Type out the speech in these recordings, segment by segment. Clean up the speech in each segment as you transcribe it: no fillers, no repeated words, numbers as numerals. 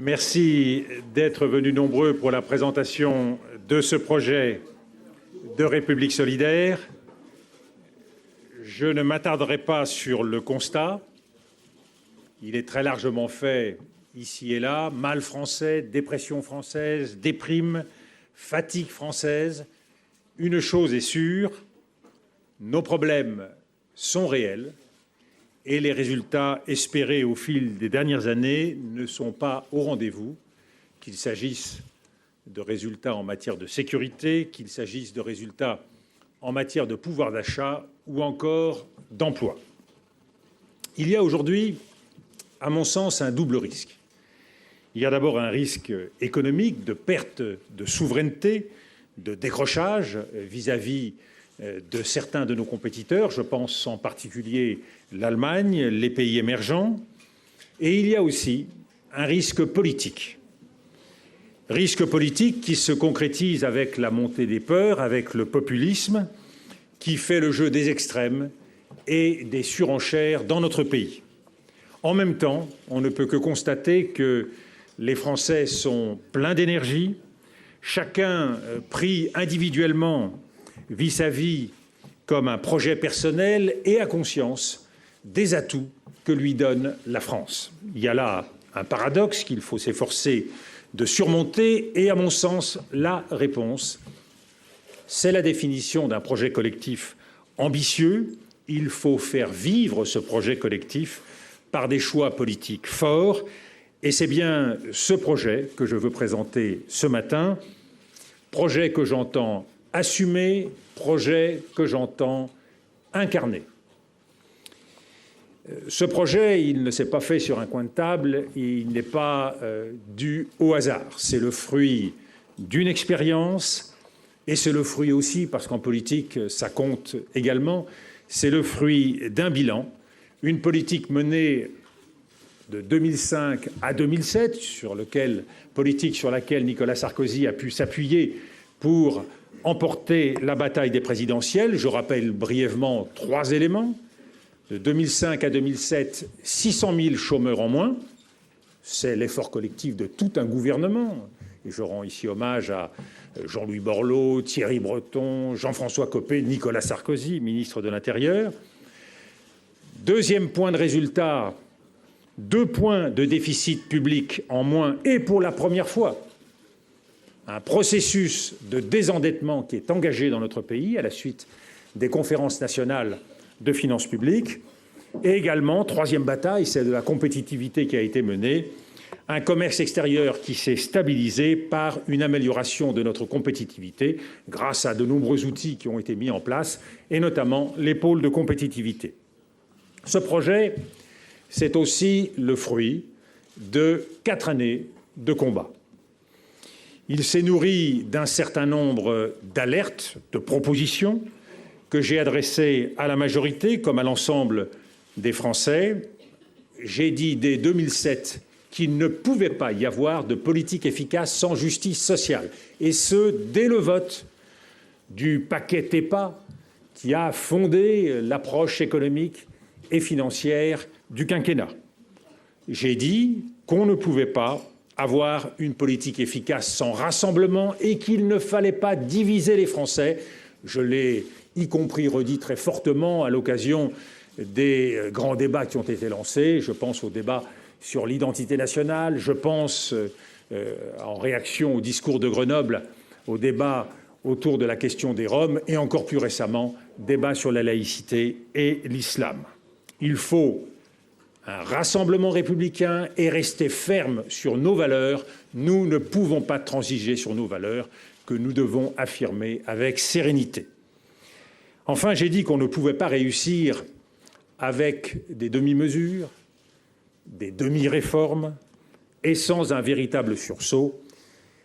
Merci d'être venus nombreux pour la présentation de ce projet de République solidaire. Je ne m'attarderai pas sur le constat. Il est très largement fait ici et là. Mal français, dépression française, déprime, fatigue française. Une chose est sûre, nos problèmes sont réels et les résultats espérés au fil des dernières années ne sont pas au rendez-vous, qu'il s'agisse de résultats en matière de sécurité, qu'il s'agisse de résultats en matière de pouvoir d'achat ou encore d'emploi. Il y a aujourd'hui, à mon sens, un double risque. Il y a d'abord un risque économique de perte de souveraineté, de décrochage vis-à-vis de certains de nos compétiteurs, je pense en particulier l'Allemagne, les pays émergents, et il y a aussi un risque politique. Risque politique qui se concrétise avec la montée des peurs, avec le populisme, qui fait le jeu des extrêmes et des surenchères dans notre pays. En même temps, on ne peut que constater que les Français sont pleins d'énergie, chacun pris individuellement vit sa vie comme un projet personnel et a conscience des atouts que lui donne la France. Il y a là un paradoxe qu'il faut s'efforcer de surmonter et, à mon sens, la réponse, c'est la définition d'un projet collectif ambitieux. Il faut faire vivre ce projet collectif par des choix politiques forts et c'est bien ce projet que je veux présenter ce matin, projet que j'entends assumer, projet que j'entends incarner. Ce projet, il ne s'est pas fait sur un coin de table, il n'est pas dû au hasard. C'est le fruit d'une expérience et c'est le fruit aussi, parce qu'en politique, ça compte également, c'est le fruit d'un bilan, une politique menée de 2005 à 2007, politique sur laquelle Nicolas Sarkozy a pu s'appuyer pour emporter la bataille des présidentielles. Je rappelle brièvement 3 éléments. De 2005 à 2007, 600 000 chômeurs en moins. C'est l'effort collectif de tout un gouvernement. Et je rends ici hommage à Jean-Louis Borloo, Thierry Breton, Jean-François Copé, Nicolas Sarkozy, ministre de l'Intérieur. Deuxième point de résultat, 2 points de déficit public en moins et pour la première fois, un processus de désendettement qui est engagé dans notre pays à la suite des conférences nationales de finances publiques. Et également, 3e bataille, celle de la compétitivité qui a été menée, un commerce extérieur qui s'est stabilisé par une amélioration de notre compétitivité grâce à de nombreux outils qui ont été mis en place, et notamment les pôles de compétitivité. Ce projet, c'est aussi le fruit de 4 années de combat. Il s'est nourri d'un certain nombre d'alertes, de propositions que j'ai adressées à la majorité comme à l'ensemble des Français. J'ai dit dès 2007 qu'il ne pouvait pas y avoir de politique efficace sans justice sociale, et ce, dès le vote du paquet TEPA qui a fondé l'approche économique et financière du quinquennat. J'ai dit qu'on ne pouvait pas avoir une politique efficace sans rassemblement et qu'il ne fallait pas diviser les Français. Je l'ai y compris redit très fortement à l'occasion des grands débats qui ont été lancés. Je pense au débat sur l'identité nationale, je pense en réaction au discours de Grenoble, au débat autour de la question des Roms et encore plus récemment, débat sur la laïcité et l'islam. Il faut un rassemblement républicain et rester ferme sur nos valeurs. Nous ne pouvons pas transiger sur nos valeurs que nous devons affirmer avec sérénité. Enfin, j'ai dit qu'on ne pouvait pas réussir avec des demi-mesures, des demi-réformes et sans un véritable sursaut.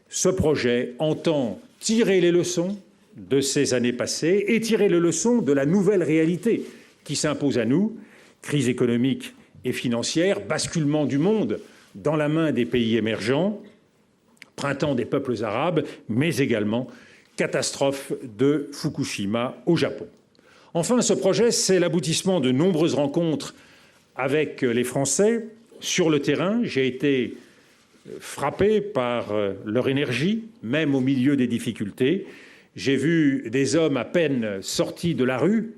Ce projet entend tirer les leçons de ces années passées et tirer les leçons de la nouvelle réalité qui s'impose à nous, crise économique et financière, basculement du monde dans la main des pays émergents, printemps des peuples arabes, mais également catastrophe de Fukushima au Japon. Enfin, ce projet, c'est l'aboutissement de nombreuses rencontres avec les Français sur le terrain. J'ai été frappé par leur énergie, même au milieu des difficultés. J'ai vu des hommes à peine sortis de la rue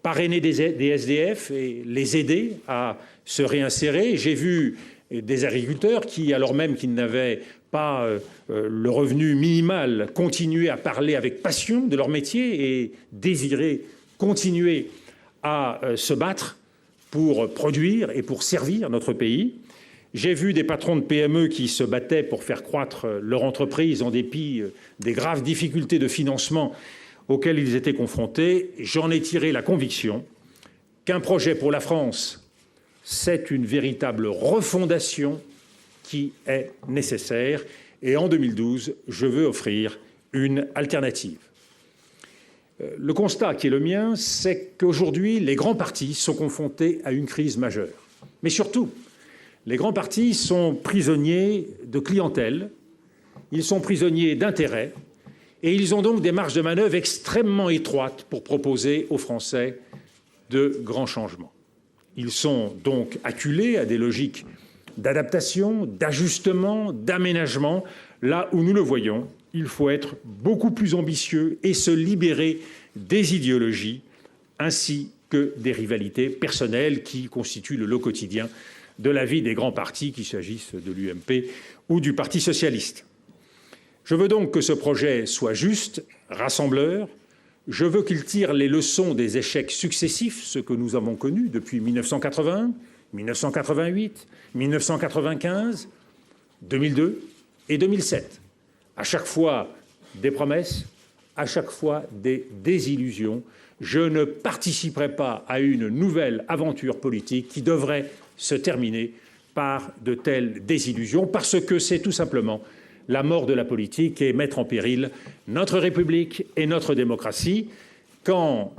parrainer des SDF et les aider à se réinsérer. J'ai vu des agriculteurs qui, alors même qu'ils n'avaient pas le revenu minimal, continuaient à parler avec passion de leur métier et désiraient continuer à se battre pour produire et pour servir notre pays. J'ai vu des patrons de PME qui se battaient pour faire croître leur entreprise en dépit des graves difficultés de financement auxquelles ils étaient confrontés. J'en ai tiré la conviction qu'un projet pour la France, c'est une véritable refondation qui est nécessaire. Et en 2012, je veux offrir une alternative. Le constat qui est le mien, c'est qu'aujourd'hui, les grands partis sont confrontés à une crise majeure. Mais surtout, les grands partis sont prisonniers de clientèle, ils sont prisonniers d'intérêts, et ils ont donc des marges de manœuvre extrêmement étroites pour proposer aux Français de grands changements. Ils sont donc acculés à des logiques d'adaptation, d'ajustement, d'aménagement. Là où nous le voyons, il faut être beaucoup plus ambitieux et se libérer des idéologies ainsi que des rivalités personnelles qui constituent le lot quotidien de la vie des grands partis, qu'il s'agisse de l'UMP ou du Parti socialiste. Je veux donc que ce projet soit juste, rassembleur. Je veux qu'il tire les leçons des échecs successifs, ceux que nous avons connus depuis 1981, 1988, 1995, 2002 et 2007. À chaque fois des promesses, à chaque fois des désillusions. Je ne participerai pas à une nouvelle aventure politique qui devrait se terminer par de telles désillusions, parce que c'est tout simplement la mort de la politique et mettre en péril notre République et notre démocratie. Quand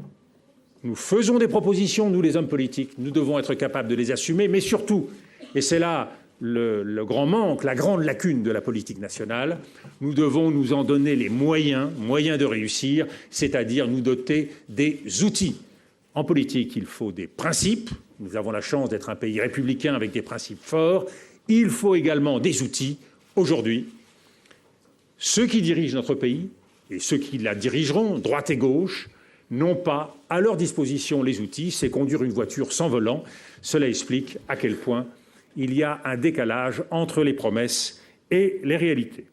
nous faisons des propositions, nous les hommes politiques, nous devons être capables de les assumer, mais surtout, et c'est là le grand manque, la grande lacune de la politique nationale, nous devons nous en donner les moyens de réussir, c'est-à-dire nous doter des outils. En politique, il faut des principes. Nous avons la chance d'être un pays républicain avec des principes forts. Il faut également des outils. Aujourd'hui, ceux qui dirigent notre pays et ceux qui la dirigeront, droite et gauche, n'ont pas à leur disposition les outils. C'est conduire une voiture sans volant. Cela explique à quel point il y a un décalage entre les promesses et les réalités.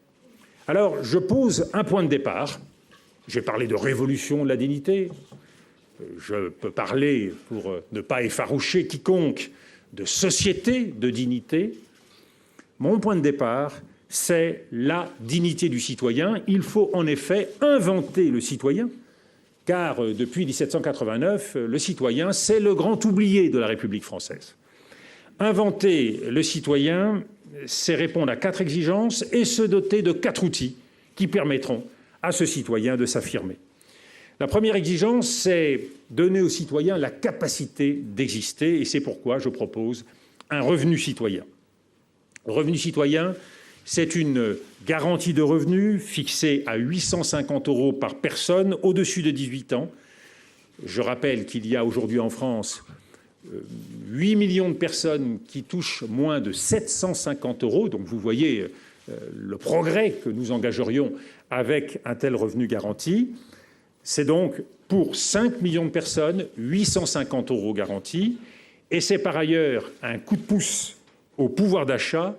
Alors, je pose un point de départ. J'ai parlé de révolution de la dignité. Je peux parler, pour ne pas effaroucher quiconque, de société de dignité. Mon point de départ, c'est la dignité du citoyen. Il faut en effet inventer le citoyen, car depuis 1789, le citoyen, c'est le grand oublié de la République française. Inventer le citoyen, c'est répondre à 4 exigences et se doter de 4 outils qui permettront à ce citoyen de s'affirmer. La première exigence, c'est donner aux citoyens la capacité d'exister, et c'est pourquoi je propose un revenu citoyen. Le revenu citoyen, c'est une garantie de revenus fixée à 850 € par personne au-dessus de 18 ans. Je rappelle qu'il y a aujourd'hui en France 8 millions de personnes qui touchent moins de 750 €, donc vous voyez le progrès que nous engagerions avec un tel revenu garanti. C'est donc pour 5 millions de personnes, 850 € garantis, et c'est par ailleurs un coup de pouce au pouvoir d'achat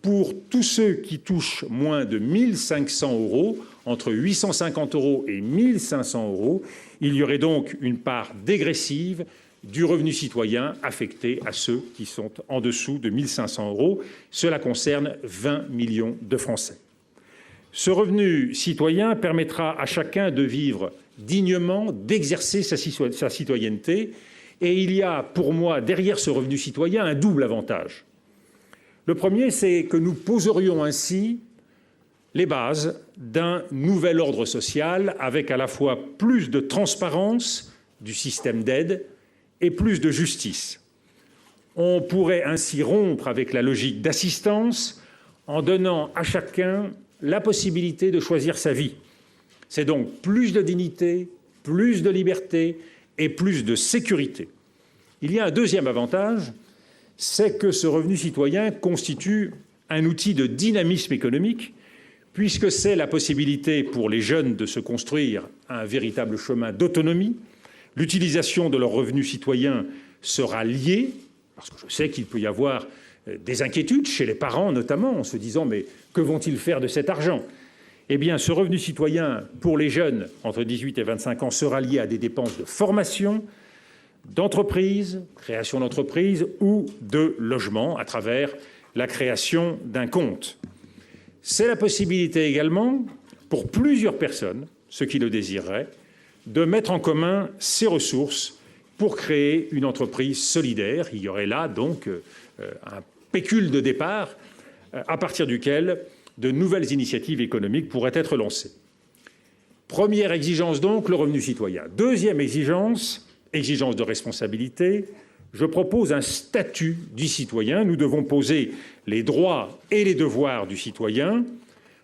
pour tous ceux qui touchent moins de 1 500 €, entre 850 € et 1 500 €. Il y aurait donc une part dégressive du revenu citoyen affecté à ceux qui sont en dessous de 1 500 €. Cela concerne 20 millions de Français. Ce revenu citoyen permettra à chacun de vivre dignement, d'exercer sa citoyenneté. Et il y a pour moi, derrière ce revenu citoyen, un double avantage. Le premier, c'est que nous poserions ainsi les bases d'un nouvel ordre social avec à la fois plus de transparence du système d'aide et plus de justice. On pourrait ainsi rompre avec la logique d'assistance en donnant à chacun la possibilité de choisir sa vie. C'est donc plus de dignité, plus de liberté et plus de sécurité. Il y a un deuxième avantage, c'est que ce revenu citoyen constitue un outil de dynamisme économique, puisque c'est la possibilité pour les jeunes de se construire un véritable chemin d'autonomie. L'utilisation de leur revenu citoyen sera liée, parce que je sais qu'il peut y avoir des inquiétudes chez les parents notamment, en se disant « mais que vont-ils faire de cet argent ?» Eh bien, ce revenu citoyen pour les jeunes entre 18 et 25 ans sera lié à des dépenses de formation, d'entreprise, création d'entreprise ou de logement à travers la création d'un compte. C'est la possibilité également pour plusieurs personnes, ceux qui le désireraient, de mettre en commun ces ressources pour créer une entreprise solidaire. Il y aurait là donc un pécule de départ à partir duquel de nouvelles initiatives économiques pourraient être lancées. Première exigence donc, le revenu citoyen. Deuxième exigence, exigence de responsabilité, je propose un statut du citoyen. Nous devons poser les droits et les devoirs du citoyen,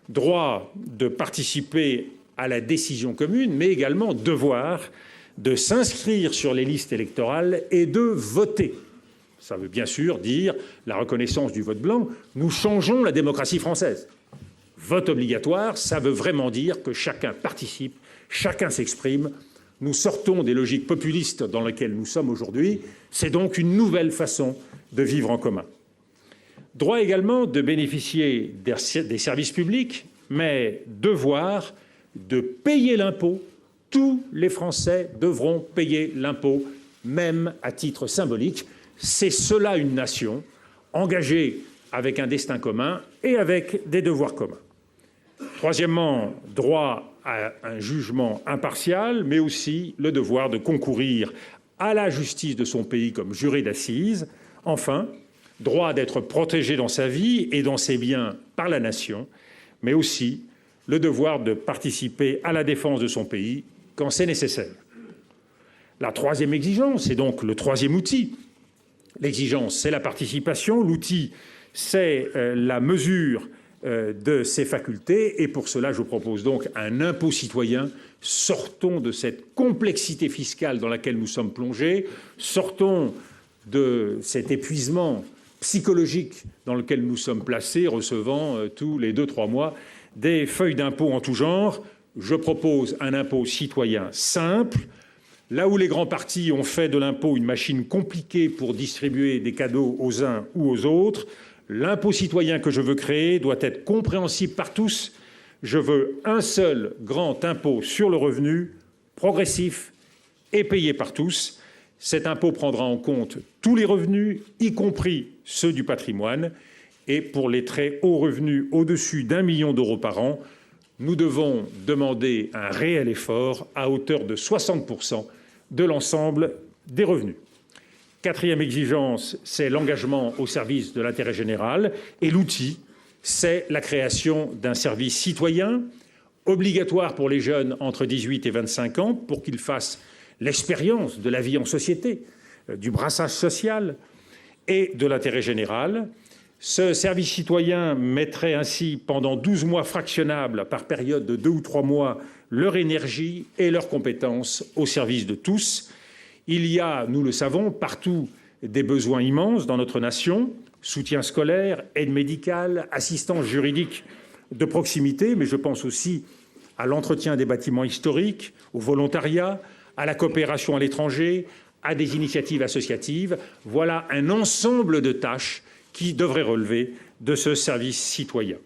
droit de participer à la décision commune, mais également devoir de s'inscrire sur les listes électorales et de voter. Ça veut bien sûr dire la reconnaissance du vote blanc. Nous changeons la démocratie française. Vote obligatoire, ça veut vraiment dire que chacun participe, chacun s'exprime. Nous sortons des logiques populistes dans lesquelles nous sommes aujourd'hui. C'est donc une nouvelle façon de vivre en commun. Droit également de bénéficier des services publics, mais devoir de payer l'impôt. Tous les Français devront payer l'impôt, même à titre symbolique. C'est cela une nation engagée avec un destin commun et avec des devoirs communs. Troisièmement, droit à un jugement impartial, mais aussi le devoir de concourir à la justice de son pays comme juré d'assises. Enfin, droit d'être protégé dans sa vie et dans ses biens par la nation, mais aussi le devoir de participer à la défense de son pays quand c'est nécessaire. La troisième exigence, et donc le troisième outil, l'exigence, c'est la participation, l'outil, c'est la mesure de ses facultés, et pour cela, je propose donc un impôt citoyen. Sortons de cette complexité fiscale dans laquelle nous sommes plongés, sortons de cet épuisement psychologique dans lequel nous sommes placés, recevant tous les 2-3 mois des feuilles d'impôt en tout genre. Je propose un impôt citoyen simple. Là où les grands partis ont fait de l'impôt une machine compliquée pour distribuer des cadeaux aux uns ou aux autres, l'impôt citoyen que je veux créer doit être compréhensible par tous. Je veux un seul grand impôt sur le revenu, progressif et payé par tous. Cet impôt prendra en compte tous les revenus, y compris ceux du patrimoine. Et pour les très hauts revenus au-dessus d'1 million d'euros par an, nous devons demander un réel effort à hauteur de 60% de l'ensemble des revenus. Quatrième exigence, c'est l'engagement au service de l'intérêt général. Et l'outil, c'est la création d'un service citoyen obligatoire pour les jeunes entre 18 et 25 ans pour qu'ils fassent l'expérience de la vie en société, du brassage social et de l'intérêt général. Ce service citoyen mettrait ainsi pendant 12 mois fractionnables par période de 2 ou 3 mois leur énergie et leurs compétences au service de tous. Il y a, nous le savons, partout des besoins immenses dans notre nation, soutien scolaire, aide médicale, assistance juridique de proximité, mais je pense aussi à l'entretien des bâtiments historiques, au volontariat, à la coopération à l'étranger, à des initiatives associatives. Voilà un ensemble de tâches qui devraient relever de ce service citoyen.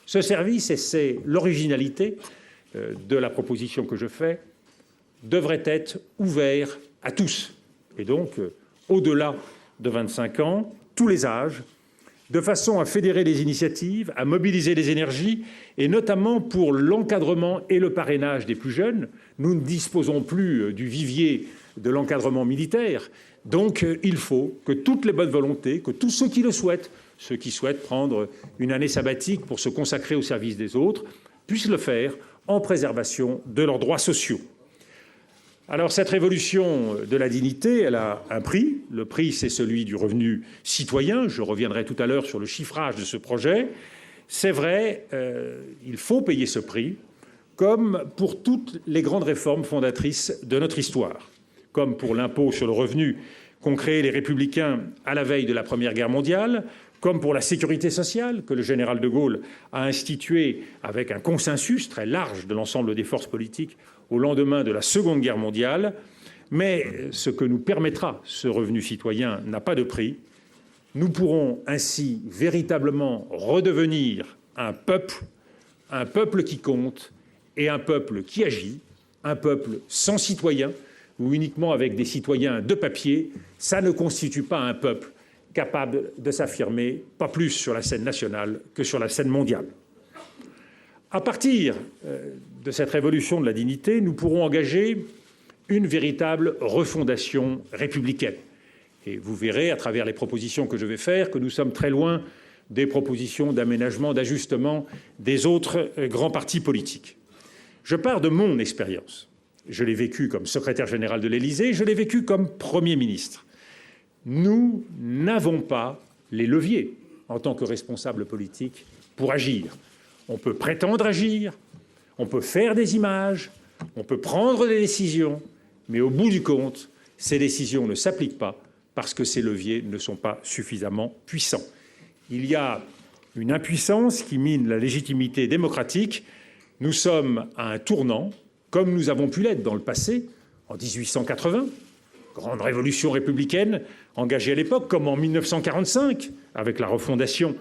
Ce service, et c'est l'originalité de la proposition que je fais, devrait être ouvert à tous, et donc au-delà de 25 ans, tous les âges, de façon à fédérer les initiatives, à mobiliser les énergies, et notamment pour l'encadrement et le parrainage des plus jeunes. Nous ne disposons plus du vivier de l'encadrement militaire, donc il faut que toutes les bonnes volontés, que tous ceux qui le souhaitent, ceux qui souhaitent prendre une année sabbatique pour se consacrer au service des autres, puissent le faire en préservation de leurs droits sociaux. Alors cette révolution de la dignité, elle a un prix. Le prix, c'est celui du revenu citoyen. Je reviendrai tout à l'heure sur le chiffrage de ce projet. C'est vrai, il faut payer ce prix comme pour toutes les grandes réformes fondatrices de notre histoire, comme pour l'impôt sur le revenu qu'ont créé les Républicains à la veille de la Première Guerre mondiale, comme pour la sécurité sociale que le général de Gaulle a instituée avec un consensus très large de l'ensemble des forces politiques au lendemain de la Seconde Guerre mondiale. Mais ce que nous permettra ce revenu citoyen n'a pas de prix. Nous pourrons ainsi véritablement redevenir un peuple qui compte et un peuple qui agit, un peuple sans citoyens ou uniquement avec des citoyens de papier. Ça ne constitue pas un peuple capable de s'affirmer, pas plus sur la scène nationale que sur la scène mondiale. À partir de cette révolution de la dignité, nous pourrons engager une véritable refondation républicaine. Et vous verrez, à travers les propositions que je vais faire, que nous sommes très loin des propositions d'aménagement, d'ajustement des autres grands partis politiques. Je pars de mon expérience. Je l'ai vécu comme secrétaire général de l'Élysée, je l'ai vécu comme Premier ministre. Nous n'avons pas les leviers, en tant que responsables politiques, pour agir. On peut prétendre agir, on peut faire des images, on peut prendre des décisions, mais au bout du compte, ces décisions ne s'appliquent pas parce que ces leviers ne sont pas suffisamment puissants. Il y a une impuissance qui mine la légitimité démocratique. Nous sommes à un tournant, comme nous avons pu l'être dans le passé, en 1880, grande révolution républicaine engagée à l'époque, comme en 1945, avec la refondation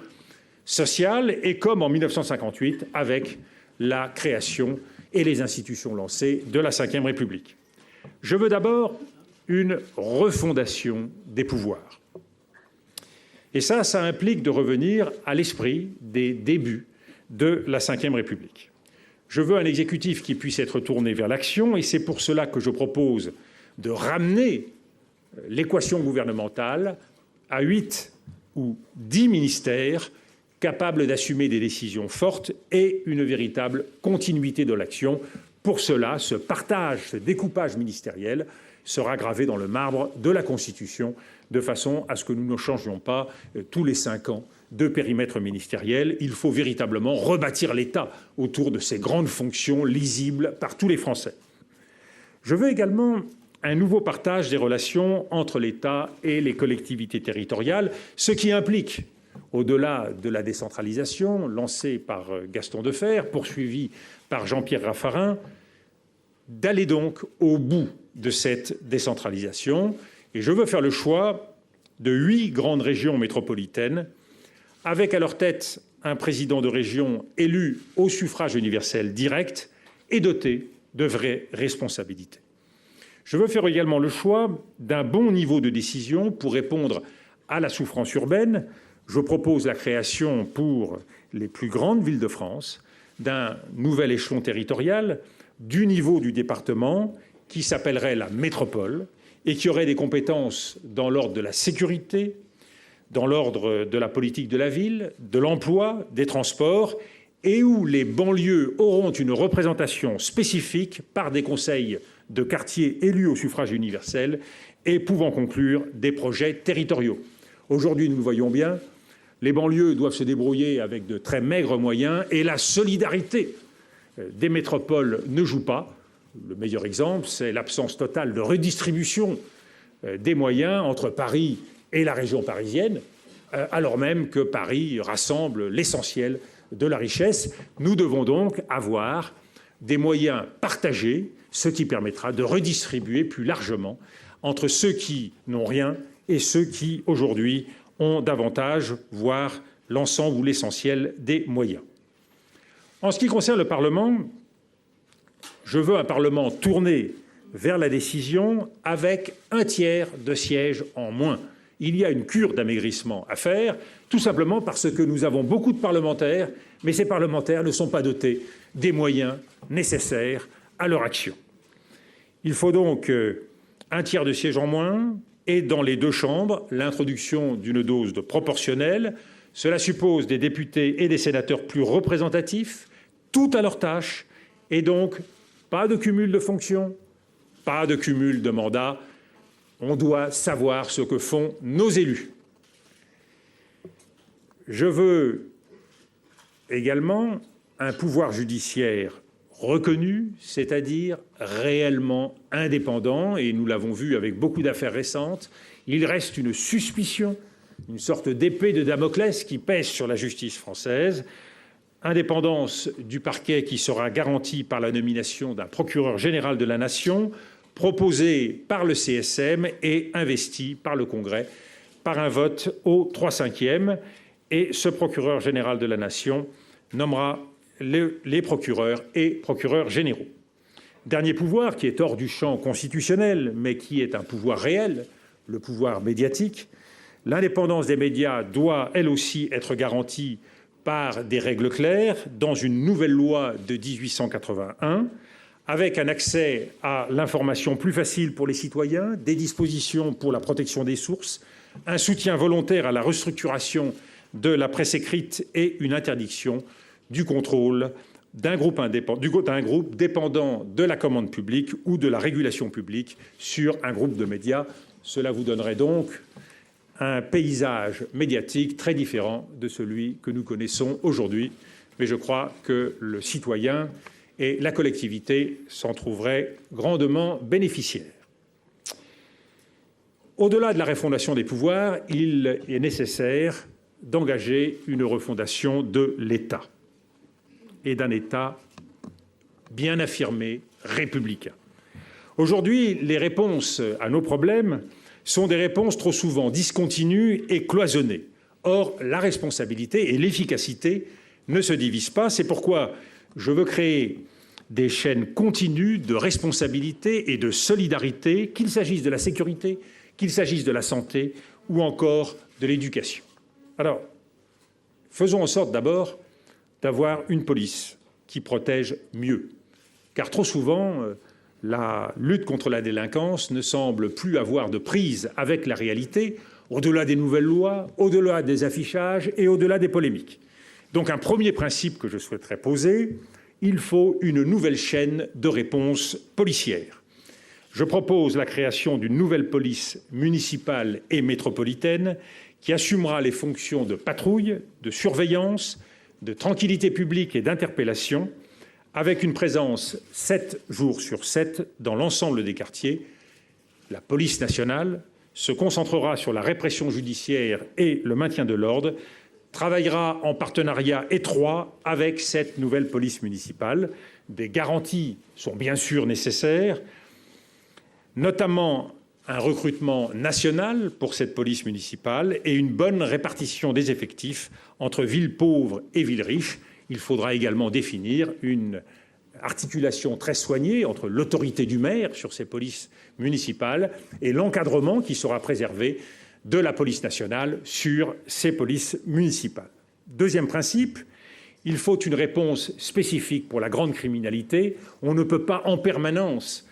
sociale, et comme en 1958, avec la création et les institutions lancées de la Ve République. Je veux d'abord une refondation des pouvoirs. Et ça implique de revenir à l'esprit des débuts de la Ve République. Je veux un exécutif qui puisse être tourné vers l'action, et c'est pour cela que je propose de ramener l'équation gouvernementale à 8 ou 10 ministères capables d'assumer des décisions fortes et une véritable continuité de l'action. Pour cela, ce partage, ce découpage ministériel sera gravé dans le marbre de la Constitution, de façon à ce que nous ne changions pas tous les 5 ans de périmètre ministériel. Il faut véritablement rebâtir l'État autour de ces grandes fonctions lisibles par tous les Français. Je veux également un nouveau partage des relations entre l'État et les collectivités territoriales, ce qui implique, au-delà de la décentralisation lancée par Gaston Defferre, poursuivie par Jean-Pierre Raffarin, d'aller donc au bout de cette décentralisation. Et je veux faire le choix de 8 grandes régions métropolitaines, avec à leur tête un président de région élu au suffrage universel direct et doté de vraies responsabilités. Je veux faire également le choix d'un bon niveau de décision pour répondre à la souffrance urbaine. Je propose la création pour les plus grandes villes de France d'un nouvel échelon territorial du niveau du département qui s'appellerait la métropole et qui aurait des compétences dans l'ordre de la sécurité, dans l'ordre de la politique de la ville, de l'emploi, des transports, et où les banlieues auront une représentation spécifique par des conseils de quartier élus au suffrage universel et pouvant conclure des projets territoriaux. Aujourd'hui, nous le voyons bien, les banlieues doivent se débrouiller avec de très maigres moyens et la solidarité des métropoles ne joue pas. Le meilleur exemple, c'est l'absence totale de redistribution des moyens entre Paris et la région parisienne, alors même que Paris rassemble l'essentiel de la richesse. Nous devons donc avoir des moyens partagés, ce qui permettra de redistribuer plus largement entre ceux qui n'ont rien et ceux qui, aujourd'hui, ont davantage, voire l'ensemble ou l'essentiel des moyens. En ce qui concerne le Parlement, je veux un Parlement tourné vers la décision avec 1/3 de sièges en moins. Il y a une cure d'amaigrissement à faire, tout simplement parce que nous avons beaucoup de parlementaires, mais ces parlementaires ne sont pas dotés des moyens nécessaires à leur action. Il faut donc 1/3 de sièges en moins et dans les 2 chambres, l'introduction d'une dose de proportionnelle. Cela suppose des députés et des sénateurs plus représentatifs, tout à leur tâche, et donc pas de cumul de fonctions, pas de cumul de mandats. On doit savoir ce que font nos élus. Je veux également un pouvoir judiciaire reconnu, c'est-à-dire réellement indépendant, et nous l'avons vu avec beaucoup d'affaires récentes. Il reste une suspicion, une sorte d'épée de Damoclès qui pèse sur la justice française. Indépendance du parquet qui sera garantie par la nomination d'un procureur général de la Nation, proposé par le CSM et investi par le Congrès par un vote au 3/5. Et ce procureur général de la Nation nommera les procureurs et procureurs généraux. Dernier pouvoir qui est hors du champ constitutionnel, mais qui est un pouvoir réel, le pouvoir médiatique. L'indépendance des médias doit, elle aussi, être garantie par des règles claires dans une nouvelle loi de 1881, avec un accès à l'information plus facile pour les citoyens, des dispositions pour la protection des sources, un soutien volontaire à la restructuration de la presse écrite et une interdiction du contrôle d'un groupe dépendant de la commande publique ou de la régulation publique sur un groupe de médias. Cela vous donnerait donc un paysage médiatique très différent de celui que nous connaissons aujourd'hui. Mais je crois que le citoyen et la collectivité s'en trouveraient grandement bénéficiaires. Au-delà de la refondation des pouvoirs, il est nécessaire d'engager une refondation de l'État, et d'un État bien affirmé, républicain. Aujourd'hui, les réponses à nos problèmes sont des réponses trop souvent discontinues et cloisonnées. Or, la responsabilité et l'efficacité ne se divisent pas. C'est pourquoi je veux créer des chaînes continues de responsabilité et de solidarité, qu'il s'agisse de la sécurité, qu'il s'agisse de la santé ou encore de l'éducation. Alors, faisons en sorte d'abord d'avoir une police qui protège mieux. Car trop souvent, la lutte contre la délinquance ne semble plus avoir de prise avec la réalité, au-delà des nouvelles lois, au-delà des affichages et au-delà des polémiques. Donc un premier principe que je souhaiterais poser, il faut une nouvelle chaîne de réponse policière. Je propose la création d'une nouvelle police municipale et métropolitaine qui assumera les fonctions de patrouille, de surveillance, de tranquillité publique et d'interpellation, avec une présence 7 jours sur 7 dans l'ensemble des quartiers. La police nationale se concentrera sur la répression judiciaire et le maintien de l'ordre, travaillera en partenariat étroit avec cette nouvelle police municipale. Des garanties sont bien sûr nécessaires, notamment un recrutement national pour cette police municipale et une bonne répartition des effectifs entre villes pauvres et villes riches. Il faudra également définir une articulation très soignée entre l'autorité du maire sur ces polices municipales et l'encadrement qui sera préservé de la police nationale sur ces polices municipales. Deuxième principe, il faut une réponse spécifique pour la grande criminalité. On ne peut pas en permanence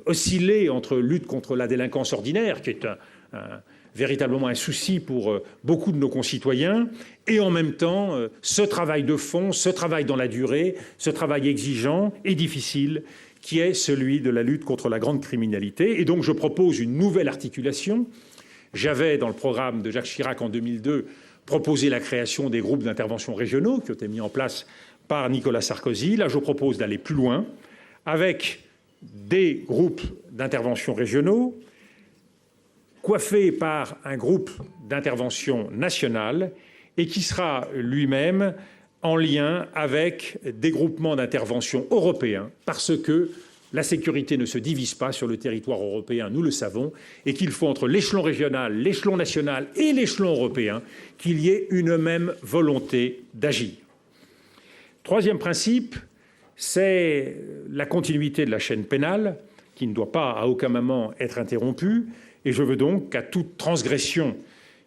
osciller entre lutte contre la délinquance ordinaire, qui est véritablement un souci pour beaucoup de nos concitoyens, et en même temps ce travail de fond, ce travail dans la durée, ce travail exigeant et difficile qui est celui de la lutte contre la grande criminalité. Et donc je propose une nouvelle articulation. J'avais, dans le programme de Jacques Chirac en 2002, proposé la création des groupes d'intervention régionaux qui ont été mis en place par Nicolas Sarkozy. Là, je propose d'aller plus loin avec des groupes d'intervention régionaux coiffé par un groupe d'intervention national et qui sera lui-même en lien avec des groupements d'intervention européens, parce que la sécurité ne se divise pas sur le territoire européen, nous le savons, et qu'il faut entre l'échelon régional, l'échelon national et l'échelon européen qu'il y ait une même volonté d'agir. Troisième principe, c'est la continuité de la chaîne pénale, qui ne doit pas à aucun moment être interrompue, et je veux donc qu'à toute transgression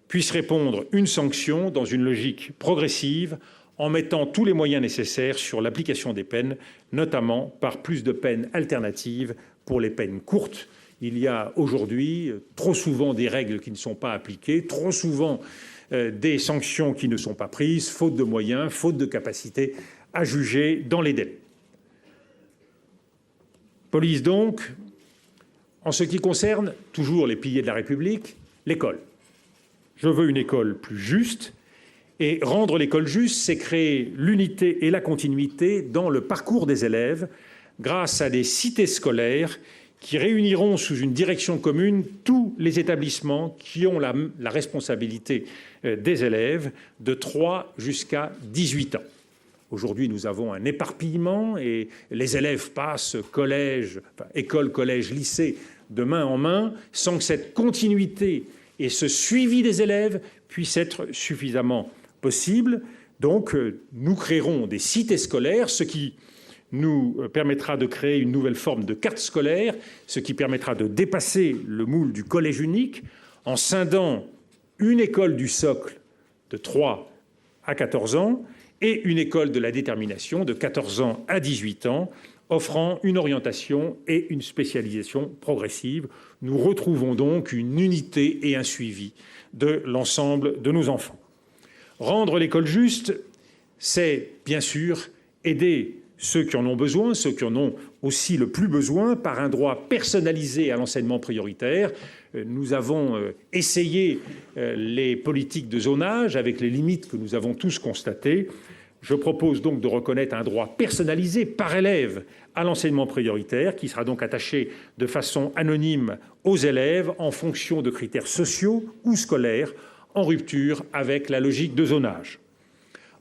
puisse répondre une sanction dans une logique progressive, en mettant tous les moyens nécessaires sur l'application des peines, notamment par plus de peines alternatives pour les peines courtes. Il y a aujourd'hui trop souvent des règles qui ne sont pas appliquées, trop souvent des sanctions qui ne sont pas prises, faute de moyens, faute de capacité à juger dans les délais. Police donc, en ce qui concerne toujours les piliers de la République, l'école. Je veux une école plus juste Et rendre l'école juste, c'est créer l'unité et la continuité dans le parcours des élèves grâce à des cités scolaires qui réuniront sous une direction commune tous les établissements qui ont la responsabilité des élèves de 3 jusqu'à 18 ans. Aujourd'hui, nous avons un éparpillement et les élèves passent école, collège, lycée de main en main sans que cette continuité et ce suivi des élèves puissent être suffisamment possibles. Donc, nous créerons des cités scolaires, ce qui nous permettra de créer une nouvelle forme de carte scolaire, ce qui permettra de dépasser le moule du collège unique en scindant une école du socle de 3 à 14 ans et une école de la détermination de 14 ans à 18 ans, offrant une orientation et une spécialisation progressive. Nous retrouvons donc une unité et un suivi de l'ensemble de nos enfants. Rendre l'école juste, c'est bien sûr aider ceux qui en ont besoin, ceux qui en ont aussi le plus besoin, par un droit personnalisé à l'enseignement prioritaire. Nous avons essayé les politiques de zonage avec les limites que nous avons tous constatées. Je propose donc de reconnaître un droit personnalisé par élève à l'enseignement prioritaire, qui sera donc attaché de façon anonyme aux élèves en fonction de critères sociaux ou scolaires, en rupture avec la logique de zonage.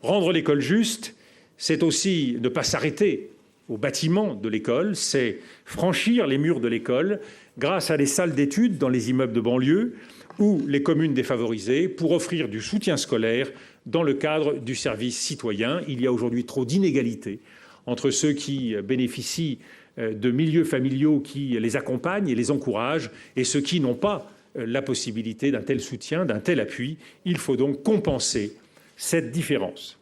Rendre l'école juste, c'est aussi ne pas s'arrêter au bâtiment de l'école, c'est franchir les murs de l'école grâce à des salles d'études dans les immeubles de banlieue ou les communes défavorisées pour offrir du soutien scolaire dans le cadre du service citoyen. Il y a aujourd'hui trop d'inégalités entre ceux qui bénéficient de milieux familiaux qui les accompagnent et les encouragent et ceux qui n'ont pas la possibilité d'un tel soutien, d'un tel appui. Il faut donc compenser cette différence.